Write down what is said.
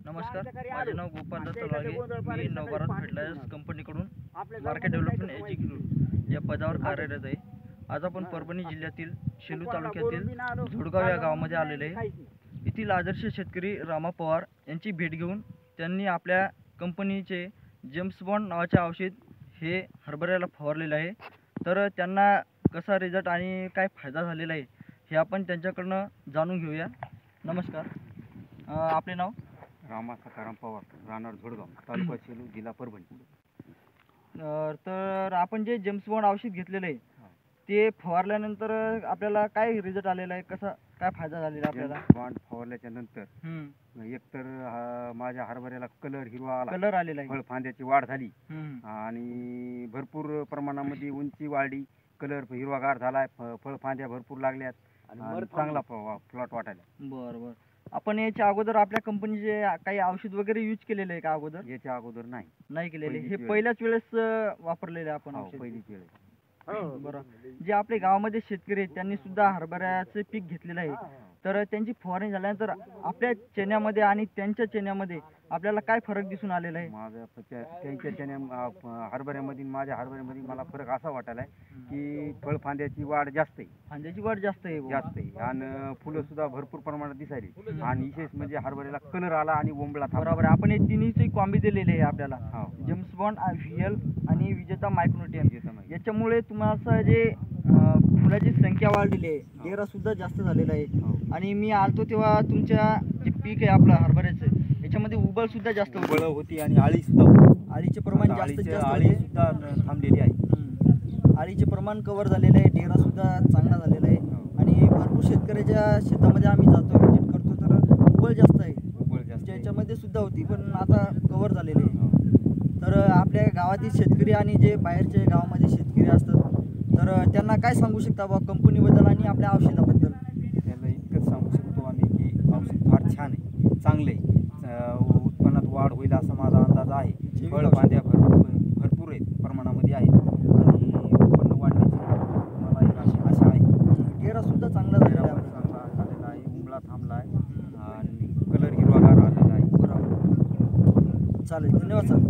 नमस्कार, माझे नाव गोपाल दत्त लागे. मी नवभारत फर्टिलायझर्स कंपनीकडून मार्केट डेव्हलपमेंट एक्झिक्युटिव्ह या पदावर कार्यरत आहे. आज आपण परभणी जिल्ह्यातील शेलू तालुक्यातील झोडगाव या गावामध्ये आलेले आहे. येथील आदर्श शेतकरी रामा पवार यांची भेट घेऊन त्यांनी आपल्या कंपनीचे जेम्स बॉन्ड नावाचे औषध हे हरभऱ्याला फवारलेले आहे. तर त्यांना कसा रिझल्ट आणि काय फायदा झालेला आहे हे आपण त्यांच्याकडनं जाणून घेऊया. नमस्कार, आपले नाव? रामा सकाराम पवार, राहणार झोडगाव, तालुका शेलू, जिल्हा परभणी. तर आपण जे जेम्स बॉन्ड औषध घेतलेलं आहे ते फवारल्यानंतर आपल्याला काय रिझल्ट आलेला आहे, कसा काय फायदा झालेला आपल्याला? जेम्स बॉन्ड फवारल्याच्या नंतर एकतर माझ्या हरभऱ्याला कलर हिरवा आला, कलर आलेला आहे, फळफांद्याची वाढ झाली आणि भरपूर प्रमाणामध्ये उंची वाढली, कलर हिरवागार झालाय, फळफांद्या भरपूर लागल्यात आणि चांगला प्लॉट वाटायला. बरं. आपण याच्या अगोदर आपल्या कंपनीचे काही औषध वगैरे यूज केलेले आहे का अगोदर? याच्या अगोदर नाही केलेले, हे पहिल्याच वेळेस वापरलेले आपण औषध? पहिलीच वेळ. बरं. जे आपल्या गावामध्ये शेतकरी आहेत त्यांनी सुद्धा हरभऱ्याचे पीक घेतलेलं आहे, तर त्यांची फवारणी झाल्यानंतर आपल्या चण्यामध्ये आणि त्यांच्या चण्यामध्ये आपल्याला काय फरक दिसून आलेला आहे? त्यांच्या चण्या हरभऱ्यामध्ये माझ्या हरभऱ्यामध्ये मला फरक असा वाटायला की फळफांद्याची वाढ जास्त आहे. फांद्याची वाढ जास्त आहे आणि फुलं सुद्धा भरपूर प्रमाणात दिसायली आणि विशेष म्हणजे हरभऱ्याला कलर आला आणि ओंबळा. बरोबर. आपण हे तिन्हीची कॉम्बी दिलेली आहे आपल्याला, जेम्स बॉन्ड, व्हीएल आणि विजेता मायक्रोन्यूट्रिएंट. याच्यामुळे तुम्हाला जे फुलाची संख्या वाढलेली आहे, डेरा सुद्धा जास्त झालेला आहे. आणि मी आलतो तेव्हा तुमच्या जे पीक आहे आपलं हरभऱ्याचं, याच्यामध्ये उबळ सुद्धा जास्त होती आणि आळी सुद्धा, आळीचे प्रमाण जास्त आळी सुद्धा थांबलेली आहे. आळीचे प्रमाण कव्हर झालेलं आहे, डेरा सुद्धा चांगला झालेला आहे. आणि भरपूर शेतकऱ्याच्या शेतामध्ये आम्ही जातो, व्हिजिट करतो, तर उबळ जास्त आहे. याच्यामध्ये सुद्धा होती पण आता कव्हर झालेले आहे. तर आपल्या गावातील शेतकरी आणि जे बाहेरच्या गावामध्ये शेतकरी असतात, तर त्यांना काय सांगू शकता बा कंपनीबद्दल आणि आपल्या औषधाबद्दल? त्यांना इतकंच सांगू शकतो आम्ही की औषध फार छान आहे, चांगलं आहे, उत्पन्नात वाढ होईल असा माझा अंदाज आहे. फळफांद्या भरपूर आहेत, प्रमाणामध्ये आहेत आणि उत्पन्न वाढण्याची मला एक अशी आशा आहे. डेरा सुद्धा चांगला झालेला आहे, उंबळा थांबला आहे आणि कलर हिरवागार आलेला आहे. बरोबर. चालेल, धन्यवाद सर.